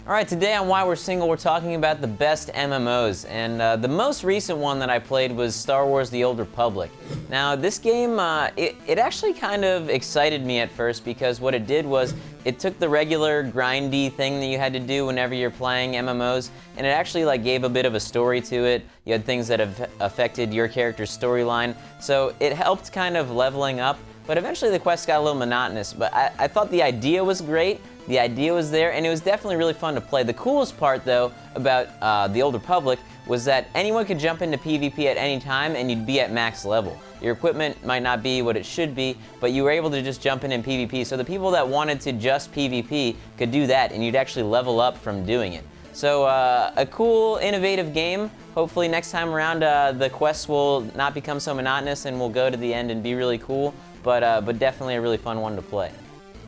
Alright, today on Why We're Single, we're talking about the best MMOs, and the most recent one that I played was Star Wars The Old Republic. Now, this game, it actually kind of excited me at first because what it did was it took the regular grindy thing that you had to do whenever you're playing MMOs, and it actually gave a bit of a story to it. You had things that have affected your character's storyline, so it helped kind of leveling up, but eventually the quests got a little monotonous, but I thought the idea was great. The idea was there, and it was definitely really fun to play. The coolest part, though, about The Old Republic was that anyone could jump into PvP at any time, and you'd be at max level. Your equipment might not be what it should be, but you were able to just jump in PvP, so the people that wanted to just PvP could do that, and you'd actually level up from doing it. So, a cool, innovative game. Hopefully next time around, the quests will not become so monotonous, and we'll go to the end and be really cool, but definitely a really fun one to play.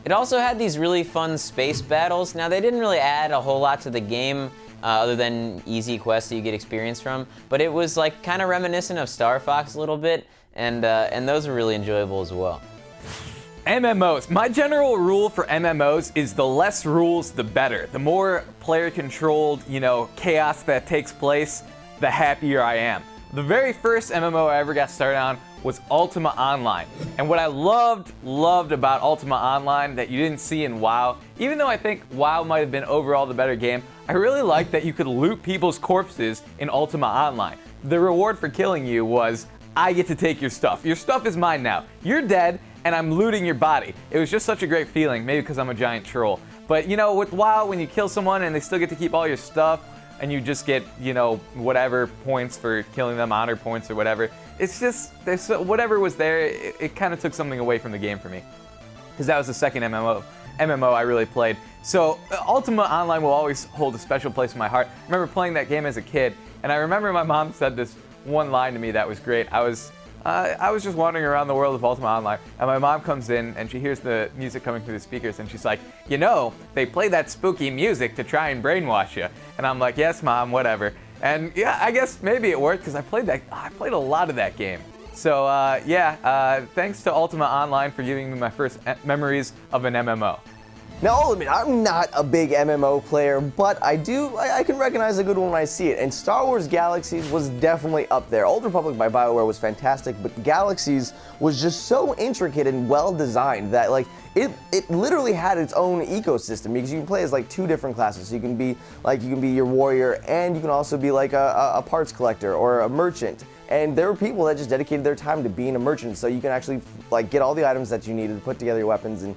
It also had these really fun space battles. Now, they didn't really add a whole lot to the game other than easy quests that you get experience from, but it was kind of reminiscent of Star Fox a little bit, and those were really enjoyable as well. MMOs. My general rule for MMOs is the less rules, the better. The more player-controlled, chaos that takes place, the happier I am. The very first MMO I ever got started on was Ultima Online. And what I loved about Ultima Online that you didn't see in WoW, even though I think WoW might have been overall the better game, I really liked that you could loot people's corpses in Ultima Online. The reward for killing you was, I get to take your stuff. Your stuff is mine now. You're dead, and I'm looting your body. It was just such a great feeling, maybe because I'm a giant troll. But with WoW, when you kill someone and they still get to keep all your stuff, and you just get, whatever points for killing them, honor points or whatever. It's just, whatever was there, it kind of took something away from the game for me. Because that was the second MMO I really played. So Ultima Online will always hold a special place in my heart. I remember playing that game as a kid, and I remember my mom said this one line to me that was great. I was just wandering around the world of Ultima Online, and my mom comes in, and she hears the music coming through the speakers, and she's like, they play that spooky music to try and brainwash you. And I'm like, yes, Mom, whatever. And yeah, I guess maybe it worked, because I played a lot of that game. So thanks to Ultima Online for giving me my first memories of an MMO. Now, I'll admit, I'm not a big MMO player, but I can recognize a good one when I see it, and Star Wars Galaxies was definitely up there. Old Republic by BioWare was fantastic, but Galaxies was just so intricate and well designed that it literally had its own ecosystem, because you can play as two different classes. So you can be your warrior, and you can also be a parts collector or a merchant. And there were people that just dedicated their time to being a merchant, so you can actually get all the items that you needed, put together your weapons, and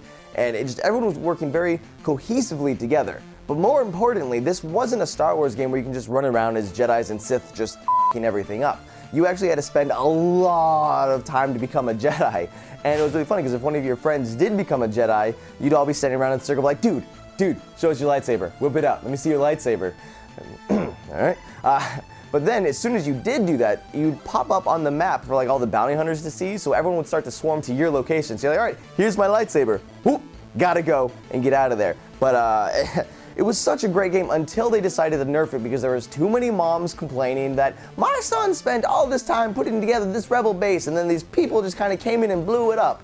everyone was working very cohesively together. But more importantly, this wasn't a Star Wars game where you can just run around as Jedis and Sith just f***ing everything up. You actually had to spend a lot of time to become a Jedi. And it was really funny because if one of your friends did become a Jedi, you'd all be standing around in a circle like, dude, show us your lightsaber. Whip it up. Let me see your lightsaber. All right. But then, as soon as you did do that, you'd pop up on the map for all the bounty hunters to see, so everyone would start to swarm to your location. So you're like, all right, here's my lightsaber. Whoop, gotta go and get out of there. But it was such a great game until they decided to nerf it because there was too many moms complaining that my son spent all this time putting together this rebel base, and then these people just kind of came in and blew it up.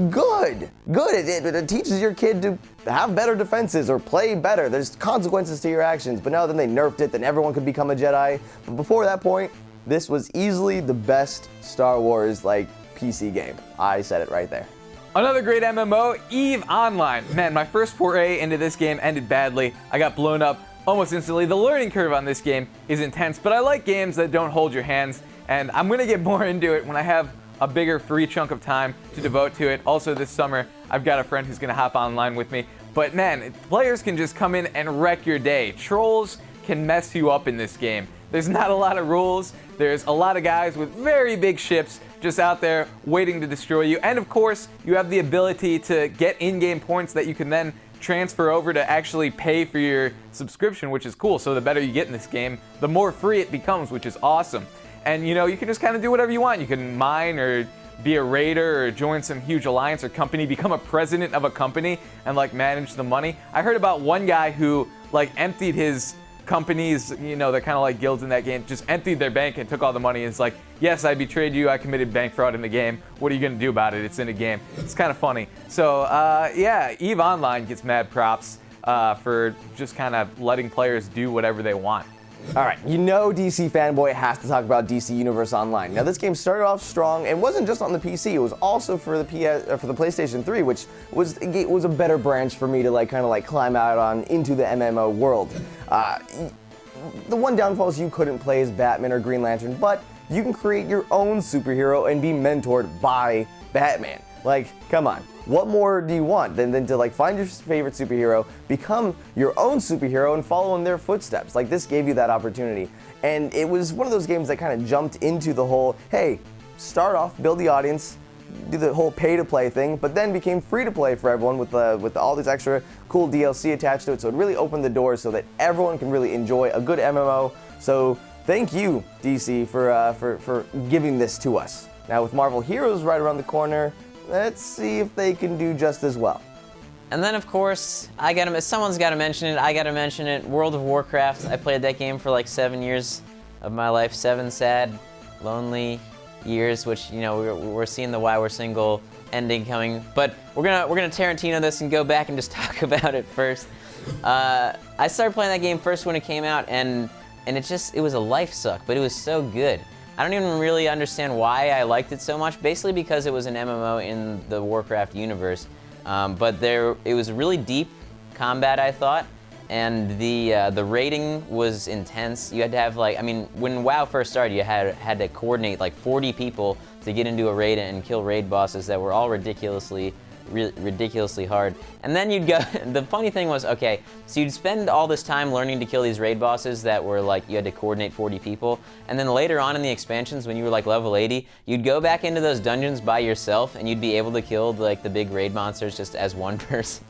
Good. It teaches your kid to have better defenses or play better. There's consequences to your actions. But no, then they nerfed it, then everyone could become a Jedi. But before that point, this was easily the best Star Wars PC game. I said it right there. Another great MMO, EVE Online. Man, my first foray into this game ended badly. I got blown up almost instantly. The learning curve on this game is intense, but I like games that don't hold your hands, and I'm gonna get more into it when I have a bigger free chunk of time to devote to it. Also this summer, I've got a friend who's gonna hop online with me. But man, players can just come in and wreck your day. Trolls can mess you up in this game. There's not a lot of rules. There's a lot of guys with very big ships just out there waiting to destroy you. And of course, you have the ability to get in-game points that you can then transfer over to actually pay for your subscription, which is cool. So the better you get in this game, the more free it becomes, which is awesome. And you can just kind of do whatever you want. You can mine or be a raider or join some huge alliance or company, become a president of a company and manage the money. I heard about one guy who emptied his companies, you know, they're kind of like guilds in that game, just emptied their bank and took all the money. And it's like, yes, I betrayed you. I committed bank fraud in the game. What are you going to do about it? It's in a game. It's kind of funny. So, yeah, EVE Online gets mad props for just kind of letting players do whatever they want. All right, you know DC Fanboy has to talk about DC Universe Online. Now, this game started off strong and wasn't just on the PC. It was also for the PlayStation 3, which was a better branch for me to kind of climb out on into the MMO world. The one downfall is you couldn't play as Batman or Green Lantern, but you can create your own superhero and be mentored by Batman. Like, come on. What more do you want than to find your favorite superhero, become your own superhero, and follow in their footsteps? Like, this gave you that opportunity. And it was one of those games that kind of jumped into the whole, hey, start off, build the audience, do the whole pay-to-play thing, but then became free-to-play for everyone with all these extra cool DLC attached to it. So it really opened the doors so that everyone can really enjoy a good MMO. So thank you, DC, for giving this to us. Now, with Marvel Heroes right around the corner, let's see if they can do just as well. And then, of course, someone's got to mention it. I got to mention it. World of Warcraft. I played that game for like 7 years of my life. 7 sad, lonely years, which, you know, we're seeing the Why We're Single ending coming. But we're gonna Tarantino this and go back and just talk about it first. I started playing that game first when it came out, and it was a life suck, but it was so good. I don't even really understand why I liked it so much, basically because it was an MMO in the Warcraft universe. But it was really deep combat, I thought, and the raiding was intense. You had to have when WoW first started, you had to coordinate 40 people to get into a raid and kill raid bosses that were all ridiculously hard. And then you'd go, the funny thing was, okay, so you'd spend all this time learning to kill these raid bosses that were you had to coordinate 40 people, and then later on in the expansions, when you were level 80, you'd go back into those dungeons by yourself, and you'd be able to kill the big raid monsters just as one person.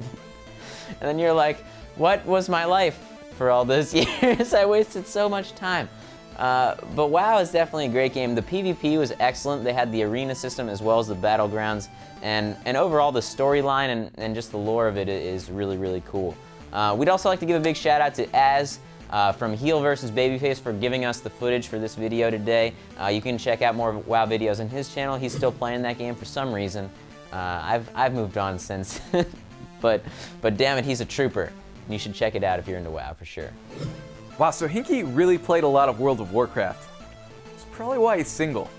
And then you're like, what was my life for all those years? I wasted so much time. But WoW is definitely a great game. The PvP was excellent. They had the arena system as well as the battlegrounds, and overall the storyline and just the lore of it is really, really cool. We'd also like to give a big shout out to Az from Heel vs. Babyface for giving us the footage for this video today. You can check out more WoW videos on his channel. He's still playing that game for some reason. I've moved on since, but damn it, he's a trooper. And you should check it out if you're into WoW for sure. Wow, so Hinky really played a lot of World of Warcraft. It's probably why he's single.